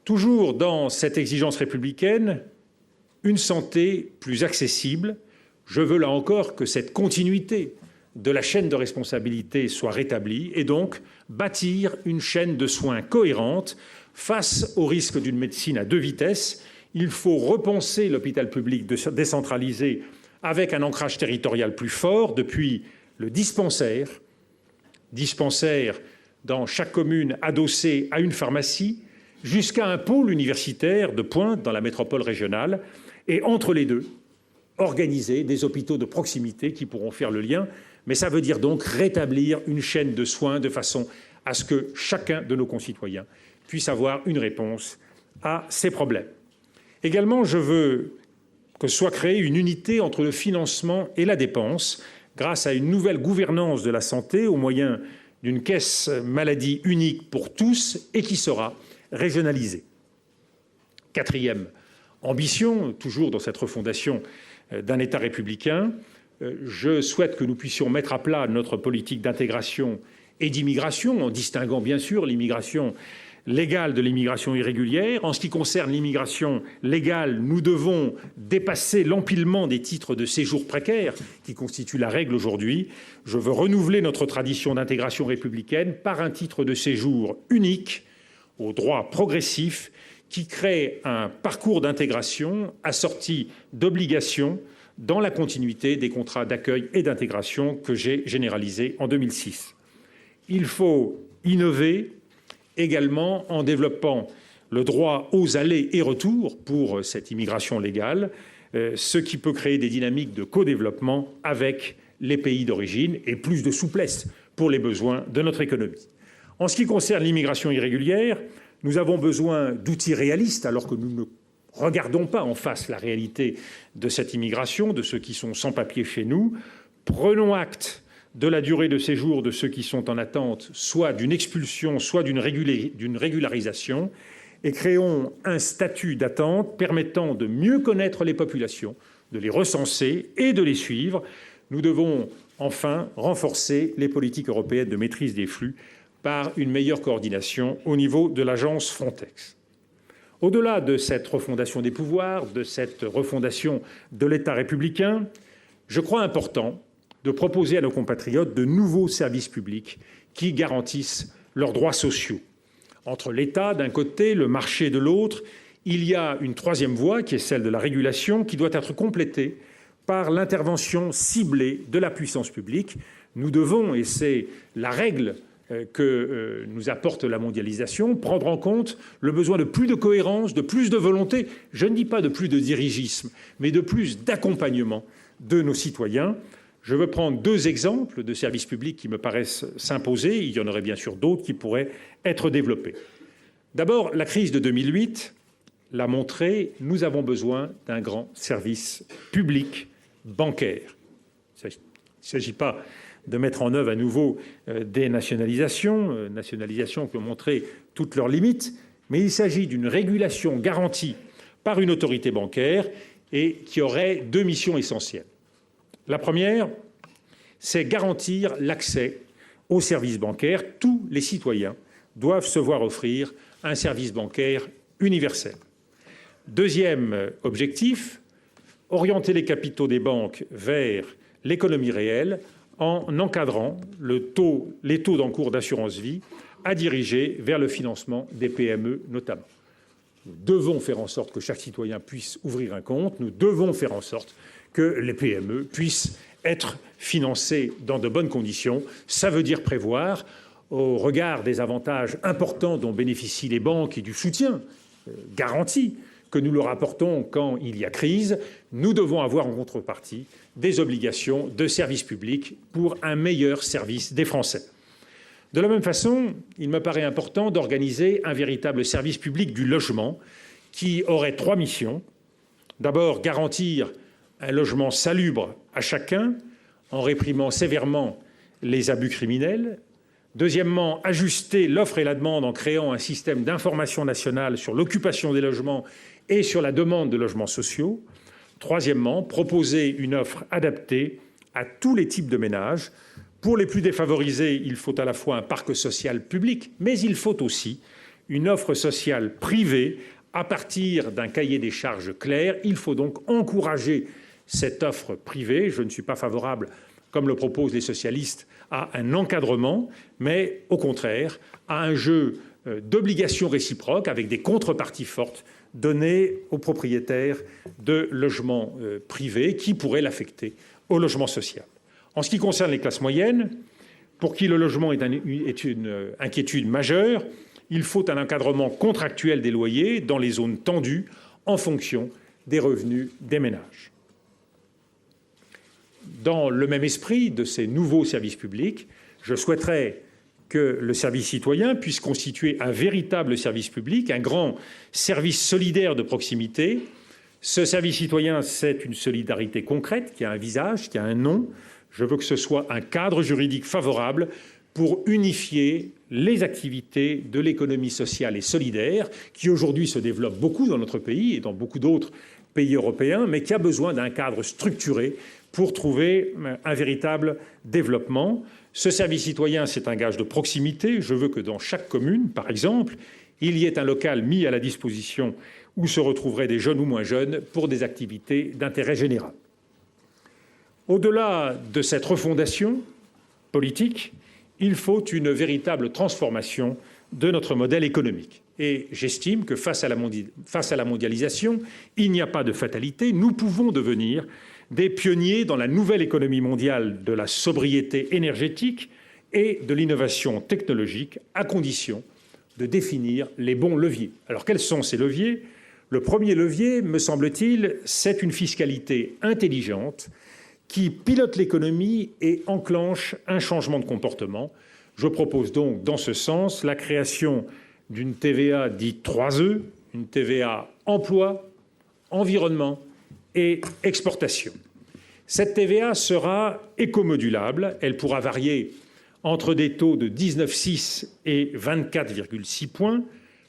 Toujours dans cette exigence républicaine, une santé plus accessible. Je veux là encore que cette continuité de la chaîne de responsabilité soit rétablie et donc bâtir une chaîne de soins cohérente face au risque d'une médecine à 2 vitesses. Il faut repenser l'hôpital public décentralisé avec un ancrage territorial plus fort depuis le dispensaire dans chaque commune adossé à une pharmacie, jusqu'à un pôle universitaire de pointe dans la métropole régionale, et entre les deux, organiser des hôpitaux de proximité qui pourront faire le lien. Mais ça veut dire donc rétablir une chaîne de soins de façon à ce que chacun de nos concitoyens puisse avoir une réponse à ses problèmes. Également, je veux que soit créée une unité entre le financement et la dépense, grâce à une nouvelle gouvernance de la santé au moyen d'une caisse maladie unique pour tous et qui sera régionalisée. 4e ambition, toujours dans cette refondation d'un État républicain, je souhaite que nous puissions mettre à plat notre politique d'intégration et d'immigration, en distinguant bien sûr l'immigration légale de l'immigration irrégulière. En ce qui concerne l'immigration légale, nous devons dépasser l'empilement des titres de séjour précaires qui constituent la règle aujourd'hui. Je veux renouveler notre tradition d'intégration républicaine par un titre de séjour unique, au droit progressif, qui crée un parcours d'intégration assorti d'obligations dans la continuité des contrats d'accueil et d'intégration que j'ai généralisés en 2006. Il faut innover également en développant le droit aux allers et retours pour cette immigration légale, ce qui peut créer des dynamiques de co-développement avec les pays d'origine et plus de souplesse pour les besoins de notre économie. En ce qui concerne l'immigration irrégulière, nous avons besoin d'outils réalistes alors que nous ne regardons pas en face la réalité de cette immigration, de ceux qui sont sans papier chez nous. Prenons acte de la durée de séjour de ceux qui sont en attente, soit d'une expulsion, soit d'une régularisation, et créons un statut d'attente permettant de mieux connaître les populations, de les recenser et de les suivre. Nous devons enfin renforcer les politiques européennes de maîtrise des flux par une meilleure coordination au niveau de l'agence Frontex. Au-delà de cette refondation des pouvoirs, de cette refondation de l'État républicain, je crois important de proposer à nos compatriotes de nouveaux services publics qui garantissent leurs droits sociaux. Entre l'État d'un côté, le marché de l'autre, il y a une 3e voie qui est celle de la régulation qui doit être complétée par l'intervention ciblée de la puissance publique. Nous devons, et c'est la règle que nous apporte la mondialisation, prendre en compte le besoin de plus de cohérence, de plus de volonté, je ne dis pas de plus de dirigisme, mais de plus d'accompagnement de nos citoyens. Je veux prendre 2 exemples de services publics qui me paraissent s'imposer. Il y en aurait bien sûr d'autres qui pourraient être développés. D'abord, la crise de 2008 l'a montré, nous avons besoin d'un grand service public bancaire. Il ne s'agit pas de mettre en œuvre à nouveau des nationalisations qui ont montré toutes leurs limites, mais il s'agit d'une régulation garantie par une autorité bancaire et qui aurait 2 missions essentielles. La première, c'est garantir l'accès aux services bancaires. Tous les citoyens doivent se voir offrir un service bancaire universel. Deuxième objectif, orienter les capitaux des banques vers l'économie réelle en encadrant les taux d'encours d'assurance vie à diriger vers le financement des PME notamment. Nous devons faire en sorte que chaque citoyen puisse ouvrir un compte. Nous devons faire en sorte que les PME puissent être financées dans de bonnes conditions. Ça veut dire prévoir, au regard des avantages importants dont bénéficient les banques et du soutien garanti que nous leur apportons quand il y a crise, nous devons avoir en contrepartie des obligations de service public pour un meilleur service des Français. De la même façon, il me paraît important d'organiser un véritable service public du logement qui aurait 3 missions. D'abord, garantir un logement salubre à chacun en réprimant sévèrement les abus criminels. Deuxièmement, ajuster l'offre et la demande en créant un système d'information nationale sur l'occupation des logements et sur la demande de logements sociaux. Troisièmement, proposer une offre adaptée à tous les types de ménages. Pour les plus défavorisés, il faut à la fois un parc social public, mais il faut aussi une offre sociale privée à partir d'un cahier des charges clair. Il faut donc encourager cette offre privée. Je ne suis pas favorable, comme le proposent les socialistes, à un encadrement, mais au contraire à un jeu d'obligations réciproques avec des contreparties fortes données aux propriétaires de logements privés qui pourraient l'affecter au logement social. En ce qui concerne les classes moyennes, pour qui le logement est une inquiétude majeure, il faut un encadrement contractuel des loyers dans les zones tendues en fonction des revenus des ménages. Dans le même esprit de ces nouveaux services publics, je souhaiterais que le service citoyen puisse constituer un véritable service public, un grand service solidaire de proximité. Ce service citoyen, c'est une solidarité concrète qui a un visage, qui a un nom. Je veux que ce soit un cadre juridique favorable pour unifier les activités de l'économie sociale et solidaire, qui aujourd'hui se développe beaucoup dans notre pays et dans beaucoup d'autres pays européens, mais qui a besoin d'un cadre structuré pour trouver un véritable développement. Ce service citoyen, c'est un gage de proximité. Je veux que dans chaque commune, par exemple, il y ait un local mis à la disposition où se retrouveraient des jeunes ou moins jeunes pour des activités d'intérêt général. Au-delà de cette refondation politique, il faut une véritable transformation de notre modèle économique. Et j'estime que face à la mondialisation, il n'y a pas de fatalité. Nous pouvons devenir des pionniers dans la nouvelle économie mondiale de la sobriété énergétique et de l'innovation technologique, à condition de définir les bons leviers. Alors quels sont ces leviers ? Le premier levier, me semble-t-il, c'est une fiscalité intelligente qui pilote l'économie et enclenche un changement de comportement. Je propose donc, dans ce sens, la création d'une TVA dite 3E, une TVA emploi, environnement et exportation. Cette TVA sera écomodulable. Elle pourra varier entre des taux de 19,6 et 24,6 points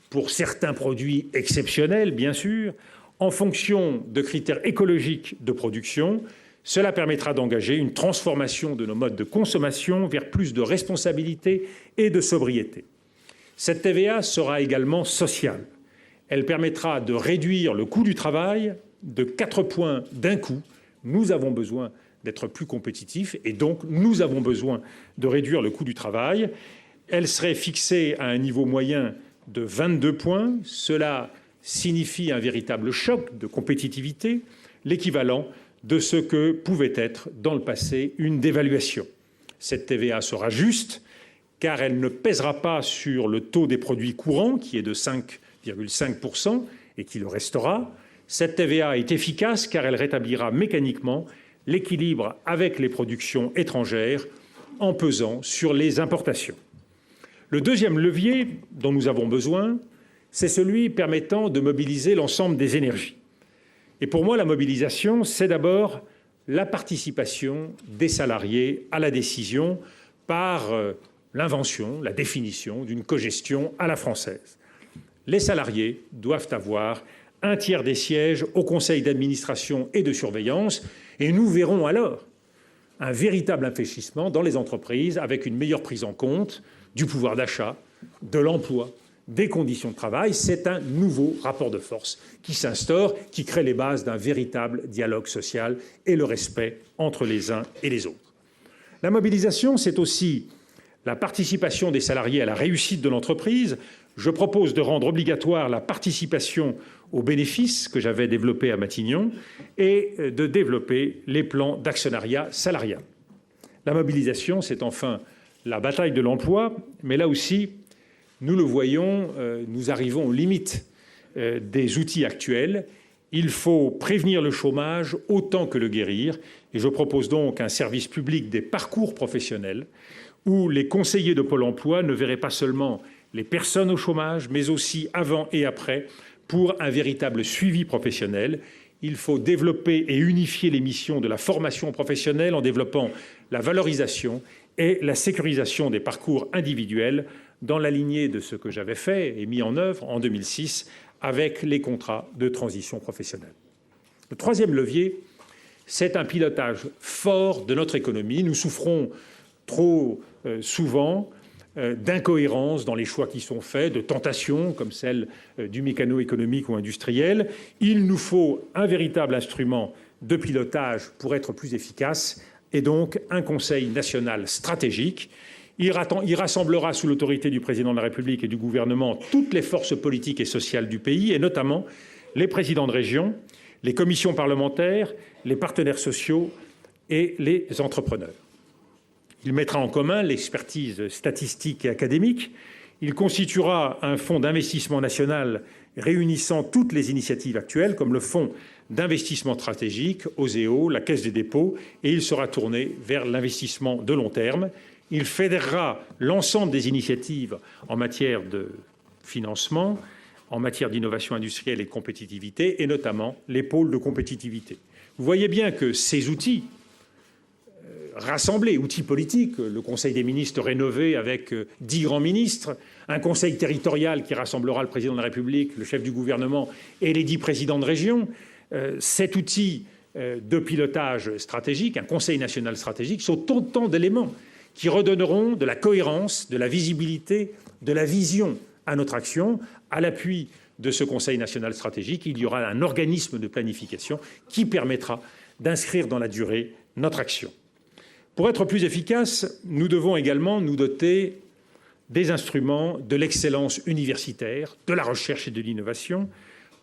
pour certains produits exceptionnels, bien sûr, en fonction de critères écologiques de production. Cela permettra d'engager une transformation de nos modes de consommation vers plus de responsabilité et de sobriété. Cette TVA sera également sociale. Elle permettra de réduire le coût du travail de 4 points d'un coup. Nous avons besoin d'être plus compétitifs et donc nous avons besoin de réduire le coût du travail. Elle serait fixée à un niveau moyen de 22 points. Cela signifie un véritable choc de compétitivité, l'équivalent de ce que pouvait être dans le passé une dévaluation. Cette TVA sera juste, car elle ne pèsera pas sur le taux des produits courants, qui est de 5,5% et qui le restera. Cette TVA est efficace car elle rétablira mécaniquement l'équilibre avec les productions étrangères en pesant sur les importations. Le deuxième levier dont nous avons besoin, c'est celui permettant de mobiliser l'ensemble des énergies. Et pour moi, la mobilisation, c'est d'abord la participation des salariés à la décision par l'invention, la définition d'une cogestion à la française. Les salariés doivent avoir un tiers des sièges au conseil d'administration et de surveillance, et nous verrons alors un véritable infléchissement dans les entreprises avec une meilleure prise en compte du pouvoir d'achat, de l'emploi, des conditions de travail. C'est un nouveau rapport de force qui s'instaure, qui crée les bases d'un véritable dialogue social et le respect entre les uns et les autres. La mobilisation, c'est aussi la participation des salariés à la réussite de l'entreprise. Je propose de rendre obligatoire la participation aux bénéfices que j'avais développés à Matignon et de développer les plans d'actionnariat salarial. La mobilisation, c'est enfin la bataille de l'emploi, mais là aussi, nous le voyons, nous arrivons aux limites des outils actuels. Il faut prévenir le chômage autant que le guérir, et je propose donc un service public des parcours professionnels où les conseillers de Pôle emploi ne verraient pas seulement les personnes au chômage, mais aussi avant et après, pour un véritable suivi professionnel. Il faut développer et unifier les missions de la formation professionnelle en développant la valorisation et la sécurisation des parcours individuels dans la lignée de ce que j'avais fait et mis en œuvre en 2006 avec les contrats de transition professionnelle. Le troisième levier, c'est un pilotage fort de notre économie. Nous souffrons trop souvent d'incohérences dans les choix qui sont faits, de tentations comme celle du mécano-économique ou industriel. Il nous faut un véritable instrument de pilotage pour être plus efficace et donc un Conseil national stratégique. Il rassemblera sous l'autorité du président de la République et du gouvernement toutes les forces politiques et sociales du pays, et notamment les présidents de région, les commissions parlementaires, les partenaires sociaux et les entrepreneurs. Il mettra en commun l'expertise statistique et académique. Il constituera un fonds d'investissement national réunissant toutes les initiatives actuelles, comme le fonds d'investissement stratégique, OSEO, la Caisse des dépôts, et il sera tourné vers l'investissement de long terme. Il fédérera l'ensemble des initiatives en matière de financement, en matière d'innovation industrielle et de compétitivité, et notamment les pôles de compétitivité. Vous voyez bien que ces outils rassemblés, outils politiques, le Conseil des ministres rénové avec 10 grands ministres, un conseil territorial qui rassemblera le président de la République, le chef du gouvernement et les 10 présidents de région, cet outil de pilotage stratégique, un conseil national stratégique, sont autant d'éléments qui redonneront de la cohérence, de la visibilité, de la vision à notre action. À l'appui de ce Conseil national stratégique, il y aura un organisme de planification qui permettra d'inscrire dans la durée notre action. Pour être plus efficace, nous devons également nous doter des instruments de l'excellence universitaire, de la recherche et de l'innovation.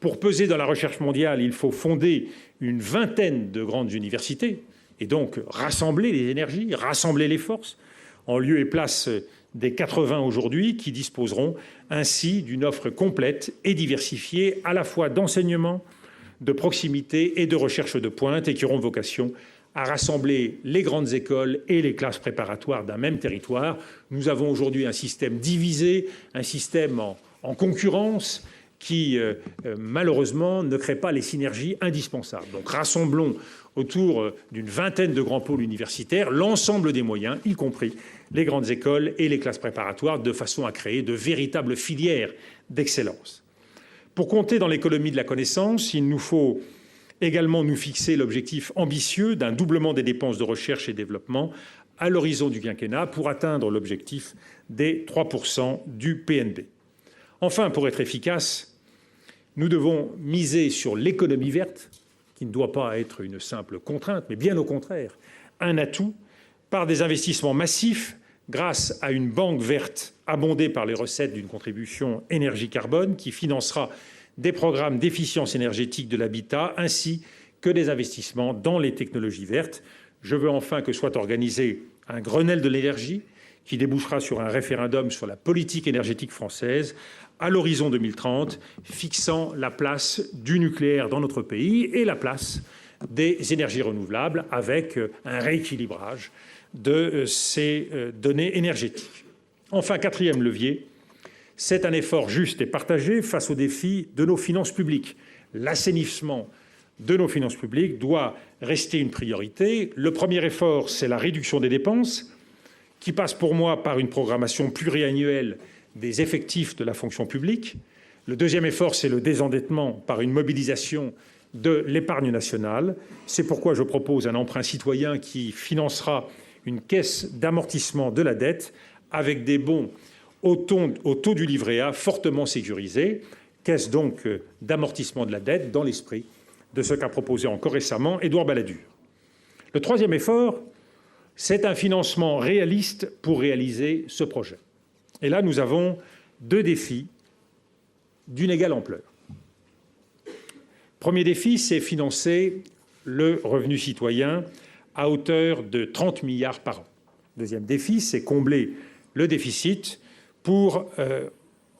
Pour peser dans la recherche mondiale, il faut fonder une vingtaine de grandes universités et donc rassembler les énergies, rassembler les forces, en lieu et place des 80 aujourd'hui, qui disposeront ainsi d'une offre complète et diversifiée, à la fois d'enseignement, de proximité et de recherche de pointe, et qui auront vocation à rassembler les grandes écoles et les classes préparatoires d'un même territoire. Nous avons aujourd'hui un système divisé, un système en concurrence qui, malheureusement, ne crée pas les synergies indispensables. Donc rassemblons autour d'une vingtaine de grands pôles universitaires l'ensemble des moyens, y compris les grandes écoles et les classes préparatoires, de façon à créer de véritables filières d'excellence. Pour compter dans l'économie de la connaissance, il nous faut également nous fixer l'objectif ambitieux d'un doublement des dépenses de recherche et développement à l'horizon du quinquennat pour atteindre l'objectif des 3% du PNB. Enfin, pour être efficace, nous devons miser sur l'économie verte, qui ne doit pas être une simple contrainte, mais bien au contraire, un atout, par des investissements massifs grâce à une banque verte abondée par les recettes d'une contribution énergie-carbone qui financera des programmes d'efficience énergétique de l'habitat ainsi que des investissements dans les technologies vertes. Je veux enfin que soit organisé un Grenelle de l'énergie qui débouchera sur un référendum sur la politique énergétique française à l'horizon 2030, fixant la place du nucléaire dans notre pays et la place des énergies renouvelables avec un rééquilibrage de ces données énergétiques. Enfin, quatrième levier, c'est un effort juste et partagé face aux défis de nos finances publiques. L'assainissement de nos finances publiques doit rester une priorité. Le premier effort, c'est la réduction des dépenses, qui passe pour moi par une programmation pluriannuelle des effectifs de la fonction publique. Le deuxième effort, c'est le désendettement par une mobilisation de l'épargne nationale. C'est pourquoi je propose un emprunt citoyen qui financera une caisse d'amortissement de la dette avec des bons au taux du livret A fortement sécurisés. Caisse donc d'amortissement de la dette dans l'esprit de ce qu'a proposé encore récemment Édouard Balladur. Le troisième effort, c'est un financement réaliste pour réaliser ce projet. Et là, nous avons deux défis d'une égale ampleur. Premier défi, c'est financer le revenu citoyen à hauteur de 30 milliards par an. Deuxième défi, c'est combler le déficit pour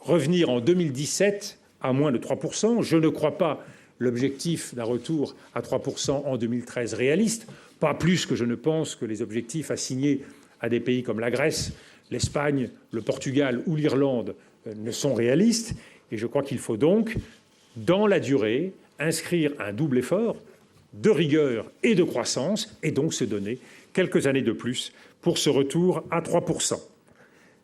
revenir en 2017 à moins de 3%. Je ne crois pas l'objectif d'un retour à 3% en 2013 réaliste, pas plus que je ne pense que les objectifs assignés à des pays comme la Grèce, l'Espagne, le Portugal ou l'Irlande ne sont réalistes. Et je crois qu'il faut donc, dans la durée, inscrire un double effort de rigueur et de croissance, et donc se donner quelques années de plus pour ce retour à 3%.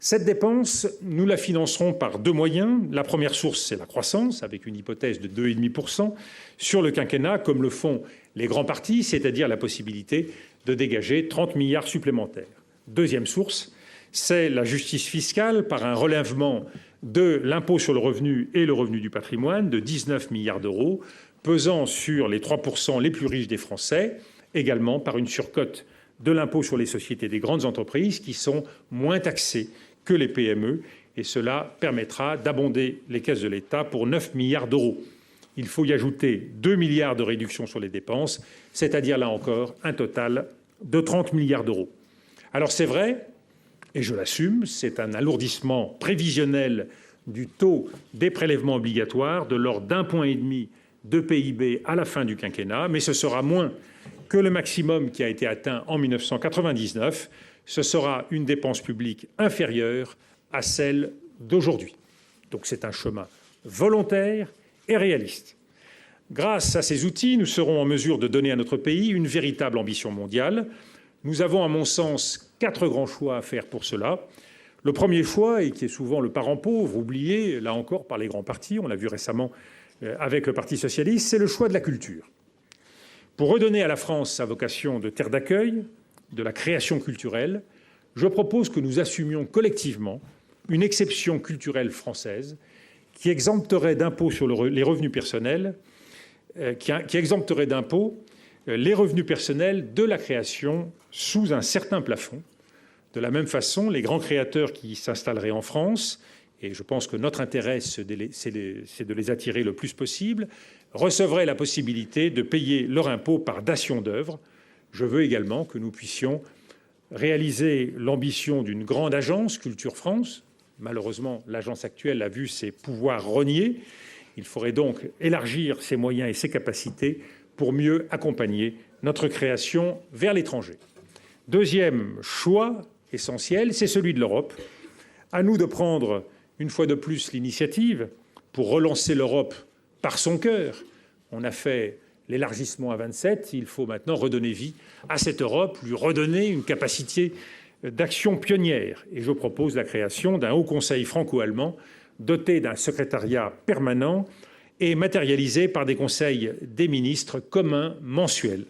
Cette dépense, nous la financerons par deux moyens. La première source, c'est la croissance, avec une hypothèse de 2,5% sur le quinquennat, comme le font les grands partis, c'est-à-dire la possibilité de dégager 30 milliards supplémentaires. Deuxième source, c'est la justice fiscale par un relèvement de l'impôt sur le revenu et le revenu du patrimoine de 19 milliards d'euros, pesant sur les 3% les plus riches des Français, également par une surcote de l'impôt sur les sociétés des grandes entreprises qui sont moins taxées que les PME, et cela permettra d'abonder les caisses de l'État pour 9 milliards d'euros. Il faut y ajouter 2 milliards de réduction sur les dépenses, c'est-à-dire là encore un total de 30 milliards d'euros. Alors c'est vrai, et je l'assume, c'est un alourdissement prévisionnel du taux des prélèvements obligatoires de l'ordre d'1,5 point de PIB à la fin du quinquennat, mais ce sera moins que le maximum qui a été atteint en 1999. Ce sera une dépense publique inférieure à celle d'aujourd'hui. Donc c'est un chemin volontaire et réaliste. Grâce à ces outils, nous serons en mesure de donner à notre pays une véritable ambition mondiale. Nous avons, à mon sens, 4 grands choix à faire pour cela. Le premier choix, et qui est souvent le parent pauvre, oublié, là encore, par les grands partis, on l'a vu récemment avec le Parti socialiste, c'est le choix de la culture. Pour redonner à la France sa vocation de terre d'accueil, de la création culturelle, je propose que nous assumions collectivement une exception culturelle française qui exempterait d'impôt sur les revenus personnels, qui exempterait d'impôt les revenus personnels de la création sous un certain plafond. De la même façon, les grands créateurs qui s'installeraient en France, et je pense que notre intérêt, c'est de les attirer le plus possible, recevraient la possibilité de payer leur impôt par dation d'œuvre. Je veux également que nous puissions réaliser l'ambition d'une grande agence, Culture France. Malheureusement, l'agence actuelle a vu ses pouvoirs rognés. Il faudrait donc élargir ses moyens et ses capacités pour mieux accompagner notre création vers l'étranger. Deuxième choix essentiel, c'est celui de l'Europe. À nous de prendre une fois de plus l'initiative pour relancer l'Europe par son cœur. On a fait l'élargissement à 27, il faut maintenant redonner vie à cette Europe, lui redonner une capacité d'action pionnière. Et je propose la création d'un haut conseil franco-allemand doté d'un secrétariat permanent et matérialisé par des conseils des ministres communs mensuels.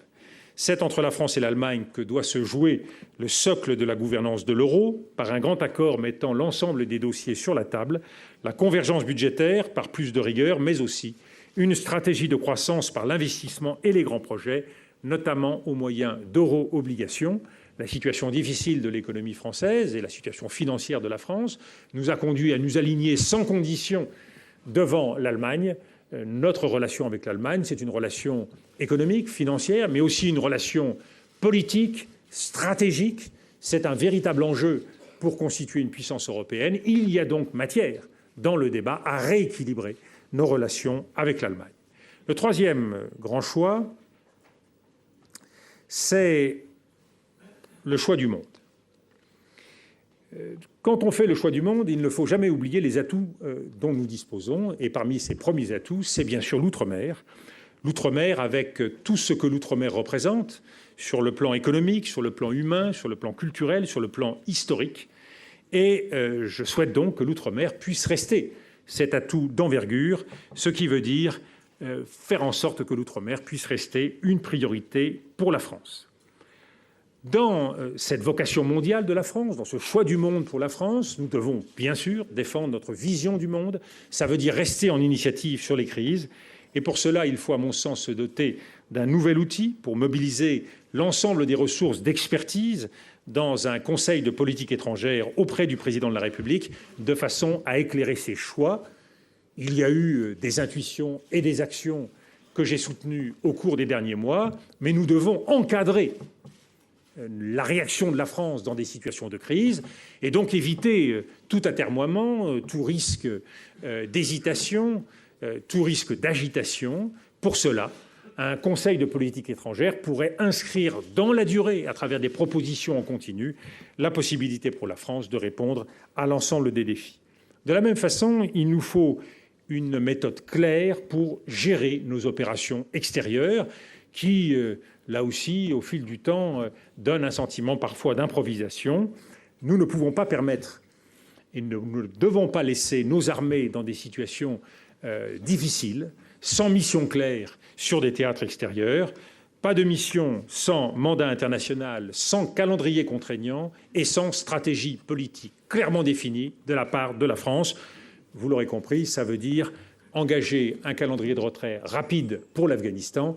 C'est entre la France et l'Allemagne que doit se jouer le socle de la gouvernance de l'euro, par un grand accord mettant l'ensemble des dossiers sur la table, la convergence budgétaire par plus de rigueur, mais aussi une stratégie de croissance par l'investissement et les grands projets, notamment au moyen d'euro-obligations. La situation difficile de l'économie française et la situation financière de la France nous a conduit à nous aligner sans condition devant l'Allemagne. Notre relation avec l'Allemagne, c'est une relation économique, financière, mais aussi une relation politique, stratégique. C'est un véritable enjeu pour constituer une puissance européenne. Il y a donc matière, dans le débat, à rééquilibrer nos relations avec l'Allemagne. Le troisième grand choix, c'est le choix du monde. Quand on fait le choix du monde, il ne faut jamais oublier les atouts dont nous disposons. Et parmi ces premiers atouts, c'est bien sûr l'outre-mer. L'outre-mer avec tout ce que l'outre-mer représente sur le plan économique, sur le plan humain, sur le plan culturel, sur le plan historique. Et je souhaite donc que l'outre-mer puisse rester cet atout d'envergure, ce qui veut dire faire en sorte que l'outre-mer puisse rester une priorité pour la France. Dans cette vocation mondiale de la France, dans ce choix du monde pour la France, nous devons bien sûr défendre notre vision du monde. Ça veut dire rester en initiative sur les crises. Et pour cela, il faut à mon sens se doter d'un nouvel outil pour mobiliser l'ensemble des ressources d'expertise dans un conseil de politique étrangère auprès du président de la République, de façon à éclairer ses choix. Il y a eu des intuitions et des actions que j'ai soutenues au cours des derniers mois, mais nous devons encadrer la réaction de la France dans des situations de crise et donc éviter tout atermoiement, tout risque d'hésitation, tout risque d'agitation. Pour cela, un Conseil de politique étrangère pourrait inscrire dans la durée, à travers des propositions en continu, la possibilité pour la France de répondre à l'ensemble des défis. De la même façon, il nous faut une méthode claire pour gérer nos opérations extérieures qui, là aussi, au fil du temps, donne un sentiment parfois d'improvisation. Nous ne pouvons pas permettre et nous ne devons pas laisser nos armées dans des situations difficiles, sans mission claire sur des théâtres extérieurs, pas de mission sans mandat international, sans calendrier contraignant et sans stratégie politique clairement définie de la part de la France. Vous l'aurez compris, ça veut dire engager un calendrier de retrait rapide pour l'Afghanistan.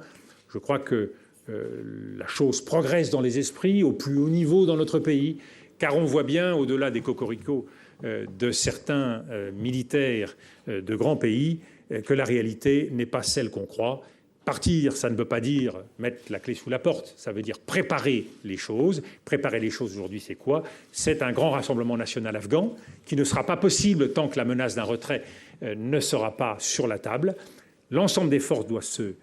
Je crois que la chose progresse dans les esprits, au plus haut niveau dans notre pays, car on voit bien, au-delà des cocoricots de certains militaires de grands pays, que la réalité n'est pas celle qu'on croit. Partir, ça ne veut pas dire mettre la clé sous la porte, ça veut dire préparer les choses. Préparer les choses aujourd'hui, c'est quoi? C'est un grand rassemblement national afghan qui ne sera pas possible tant que la menace d'un retrait ne sera pas sur la table. L'ensemble des forces doit se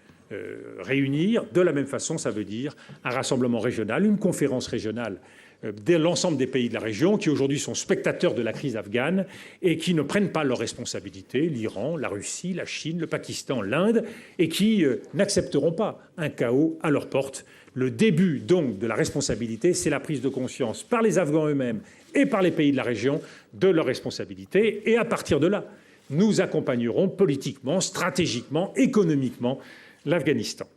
réunir. De la même façon, ça veut dire un rassemblement régional, une conférence régionale de l'ensemble des pays de la région qui aujourd'hui sont spectateurs de la crise afghane et qui ne prennent pas leurs responsabilités, l'Iran, la Russie, la Chine, le Pakistan, l'Inde, et qui n'accepteront pas un chaos à leur porte. Le début donc de la responsabilité, c'est la prise de conscience par les Afghans eux-mêmes et par les pays de la région de leurs responsabilités. Et à partir de là, nous accompagnerons politiquement, stratégiquement, économiquement l'Afghanistan.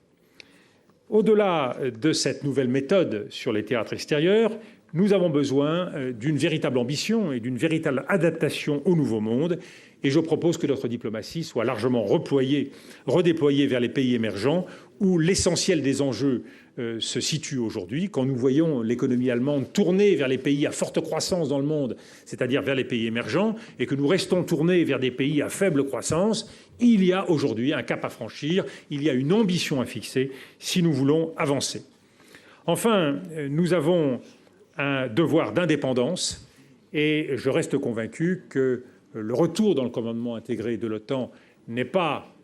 Au-delà de cette nouvelle méthode sur les théâtres extérieurs, nous avons besoin d'une véritable ambition et d'une véritable adaptation au nouveau monde. Et je propose que notre diplomatie soit largement redéployée vers les pays émergents où l'essentiel des enjeux se situe aujourd'hui. Quand nous voyons l'économie allemande tourner vers les pays à forte croissance dans le monde, c'est-à-dire vers les pays émergents, et que nous restons tournés vers des pays à faible croissance, il y a aujourd'hui un cap à franchir, il y a une ambition à fixer si nous voulons avancer. Enfin, nous avons un devoir d'indépendance et je reste convaincu que le retour dans le commandement intégré de l'OTAN n'est pas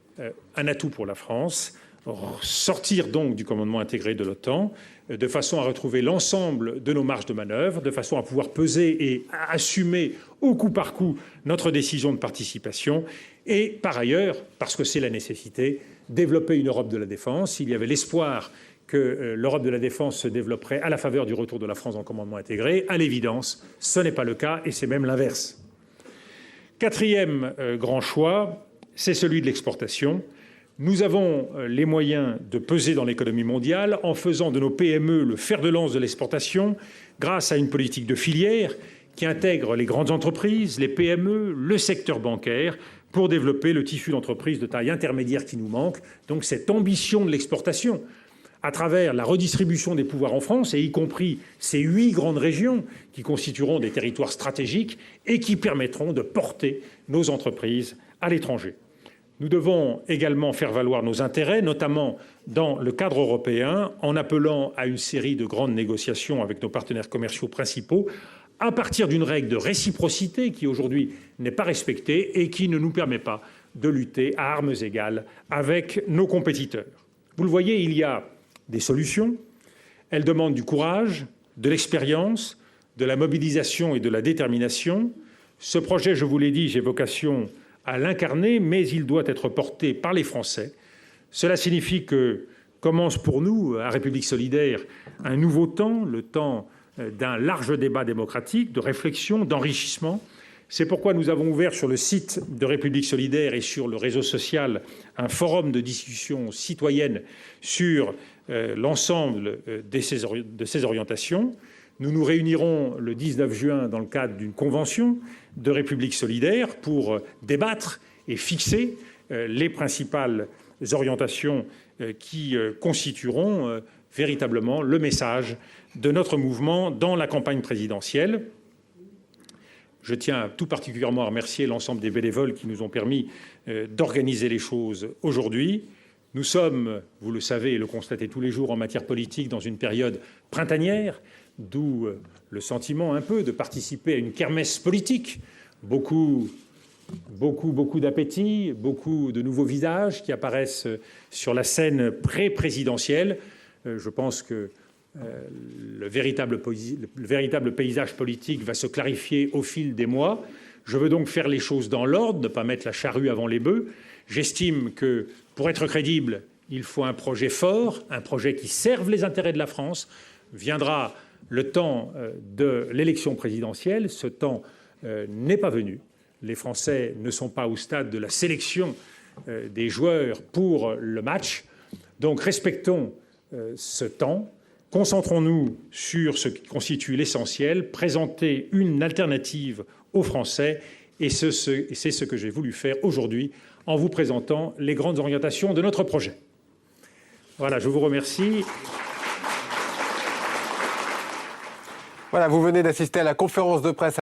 un atout pour la France. Sortir donc du commandement intégré de l'OTAN de façon à retrouver l'ensemble de nos marges de manœuvre, de façon à pouvoir peser et assumer au coup par coup notre décision de participation et par ailleurs, parce que c'est la nécessité, développer une Europe de la défense. Il y avait l'espoir que l'Europe de la défense se développerait à la faveur du retour de la France en commandement intégré. À l'évidence, ce n'est pas le cas et c'est même l'inverse. Quatrième grand choix, c'est celui de l'exportation. Nous avons les moyens de peser dans l'économie mondiale en faisant de nos PME le fer de lance de l'exportation grâce à une politique de filière qui intègre les grandes entreprises, les PME, le secteur bancaire pour développer le tissu d'entreprises de taille intermédiaire qui nous manque. Donc cette ambition de l'exportation à travers la redistribution des pouvoirs en France, et y compris ces 8 grandes régions qui constitueront des territoires stratégiques et qui permettront de porter nos entreprises à l'étranger. Nous devons également faire valoir nos intérêts, notamment dans le cadre européen, en appelant à une série de grandes négociations avec nos partenaires commerciaux principaux à partir d'une règle de réciprocité qui aujourd'hui n'est pas respectée et qui ne nous permet pas de lutter à armes égales avec nos compétiteurs. Vous le voyez, il y a des solutions. Elles demandent du courage, de l'expérience, de la mobilisation et de la détermination. Ce projet, je vous l'ai dit, j'ai vocation à l'incarner, mais il doit être porté par les Français. Cela signifie que commence pour nous, à République solidaire, un nouveau temps, le temps d'un large débat démocratique, de réflexion, d'enrichissement. C'est pourquoi nous avons ouvert sur le site de République solidaire et sur le réseau social un forum de discussion citoyenne sur l'ensemble de ces orientations. Nous nous réunirons le 19 juin dans le cadre d'une convention de République solidaire pour débattre et fixer les principales orientations qui constitueront véritablement le message de notre mouvement dans la campagne présidentielle. Je tiens tout particulièrement à remercier l'ensemble des bénévoles qui nous ont permis d'organiser les choses aujourd'hui. Nous sommes, vous le savez et le constatez tous les jours en matière politique, dans une période printanière, d'où le sentiment un peu de participer à une kermesse politique. Beaucoup d'appétit, beaucoup de nouveaux visages qui apparaissent sur la scène pré-présidentielle. Je pense que le véritable paysage politique va se clarifier au fil des mois. Je veux donc faire les choses dans l'ordre, ne pas mettre la charrue avant les bœufs. J'estime que, pour être crédible, il faut un projet fort, un projet qui serve les intérêts de la France. Viendra le temps de l'élection présidentielle. Ce temps n'est pas venu. Les Français ne sont pas au stade de la sélection des joueurs pour le match. Donc respectons ce temps. Concentrons-nous sur ce qui constitue l'essentiel, présenter une alternative aux Français, et c'est ce que j'ai voulu faire aujourd'hui en vous présentant les grandes orientations de notre projet. Voilà, je vous remercie. Voilà, vous venez d'assister à la conférence de presse